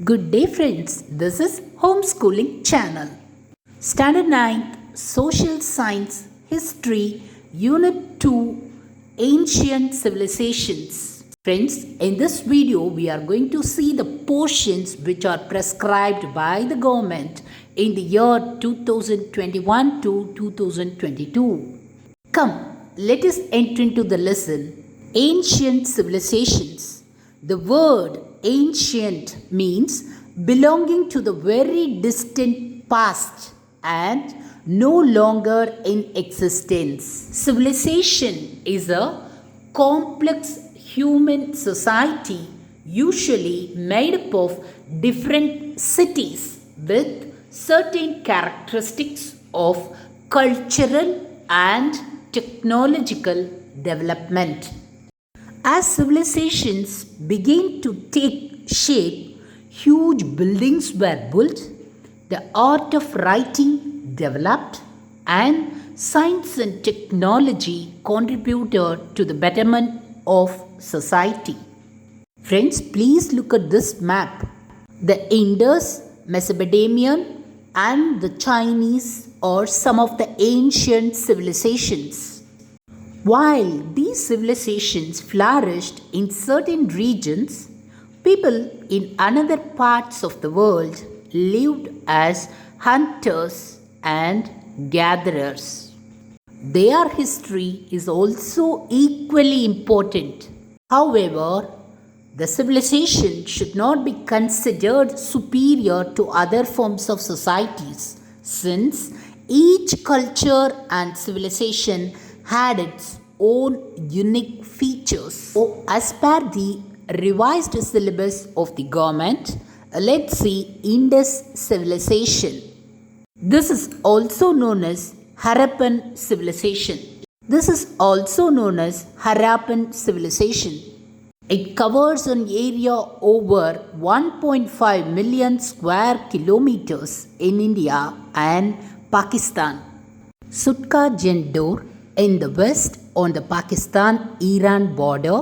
Good day friends, this is Homeschooling Channel. Standard 9th Social Science History Unit 2 Ancient Civilizations. Friends, in this video we are going to see the portions which are prescribed by the government in the year 2021 to 2022. Come, let us enter into the lesson Ancient Civilizations. The word ancient means belonging to the very distant past and no longer in existence. Civilization is a complex human society usually made up of different cities with certain characteristics of cultural and technological development. As civilizations began to take shape, huge buildings were built, the art of writing developed, and science and technology contributed to the betterment of society. Friends, please look at this map. The Indus, Mesopotamian, and the Chinese are some of the ancient civilizations. While these civilizations flourished in certain regions, people in other parts of the world lived as hunters and gatherers. Their history is also equally important. However, the civilization should not be considered superior to other forms of societies, since each culture and civilization had its own unique features. So, as per the revised syllabus of the government, let's see Indus civilization. This is also known as Harappan civilization. This is also known as Harappan civilization. It covers an area over 1.5 million square kilometers in India and Pakistan. Sutka Jendor in the west on the Pakistan-Iran border,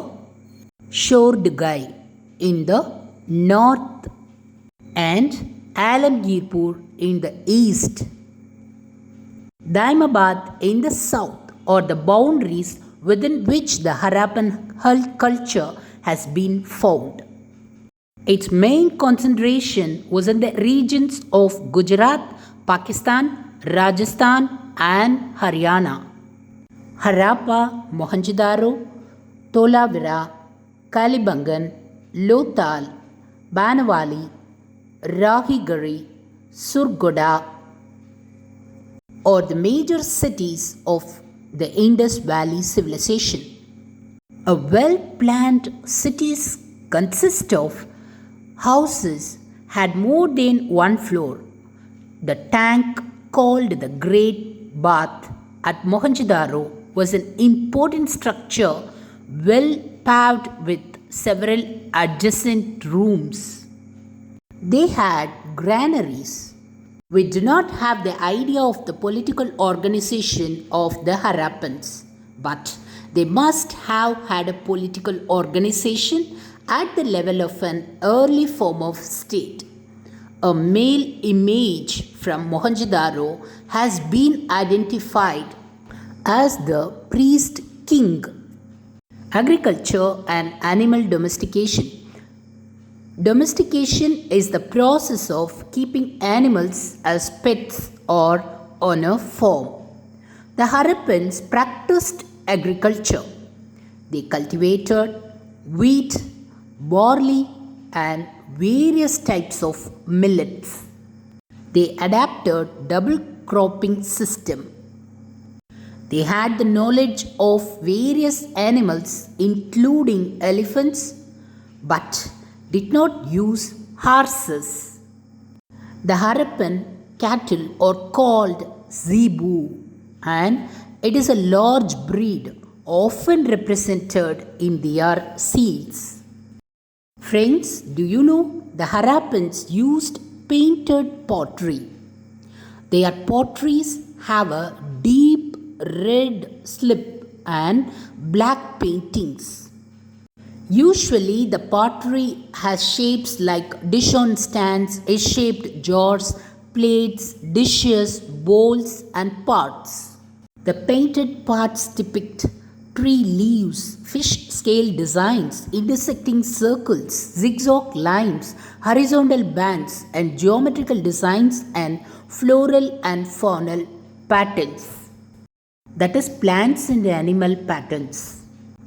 Shordugai in the north, and Alamgirpur in the east. Daimabad in the south are the boundaries within which the Harappan culture has been found. Its main concentration was in the regions of Gujarat, Pakistan, Rajasthan, and Haryana. Harappa, Mohenjo-daro, Tolavira, Kalibangan, Lothal, Banawali, Rahigari, Surgoda are the major cities of the Indus Valley civilization. A well-planned cities consist of houses had more than one floor. The tank called the Great Bath at Mohenjo-daro was an important structure well paved with several adjacent rooms. They had granaries. We do not have the idea of the political organization of the Harappans, but they must have had a political organization at the level of an early form of state. A male image from Mohenjo-daro has been identified as the priest king. Agriculture and animal domestication. Domestication is the process of keeping animals as pets or on a farm. The Harappans practiced agriculture. They cultivated wheat, barley, and various types of millets. They adapted double cropping system. They had the knowledge of various animals including elephants, but did not use horses. The Harappan cattle are called zebu, and it is a large breed often represented in their seals. Friends, do you know the Harappans used painted pottery? Their potteries have a deep red slip and black paintings. Usually, the pottery has shapes like dish on stands, S-shaped jars, plates, dishes, bowls, and pots. The painted parts depict tree leaves, fish scale designs, intersecting circles, zigzag lines, horizontal bands, and geometrical designs and floral and faunal patterns. That is, plants and animal patterns.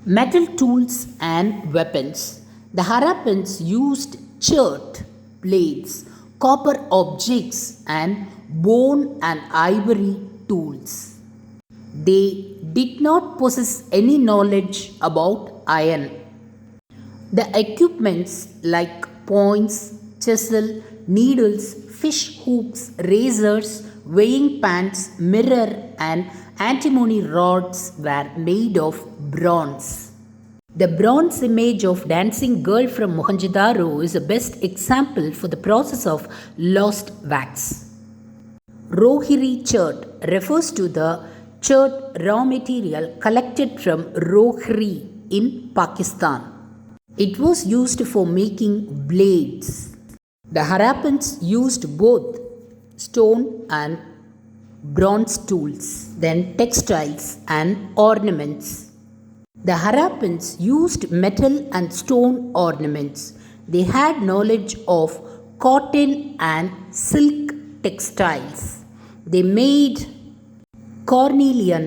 Metal tools and weapons. The Harappans used chert, blades, copper objects, and bone and ivory tools. They did not possess any knowledge about iron. The equipments like points, chisel, needles, fish hooks, razors, weighing pans, mirror, and antimony rods were made of bronze. The bronze image of dancing girl from Mohenjo-daro is the best example for the process of lost wax. Rohiri chert refers to the chert raw material collected from Rohri in Pakistan. It was used for making blades. The Harappans used both stone and bronze tools, then textiles and ornaments. The Harappans used metal and stone ornaments. They had knowledge of cotton and silk textiles. They made cornelian,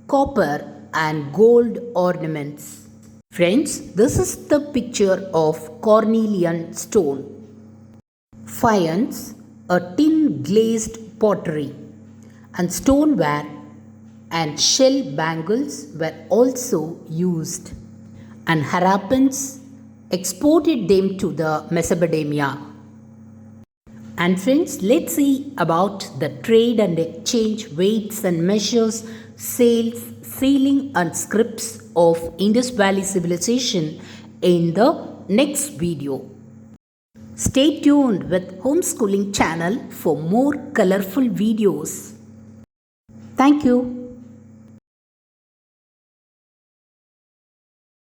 copper, and gold ornaments. Friends, this is the picture of cornelian stone. Faience, a tin glazed pottery, and stoneware and shell bangles were also used, and Harappans exported them to the Mesopotamia. And friends, let's see about the trade and exchange, weights and measures, sales, sealing and scripts of Indus Valley civilization in the next video. Stay tuned with Homeschooling channel for more colorful videos. Thank you.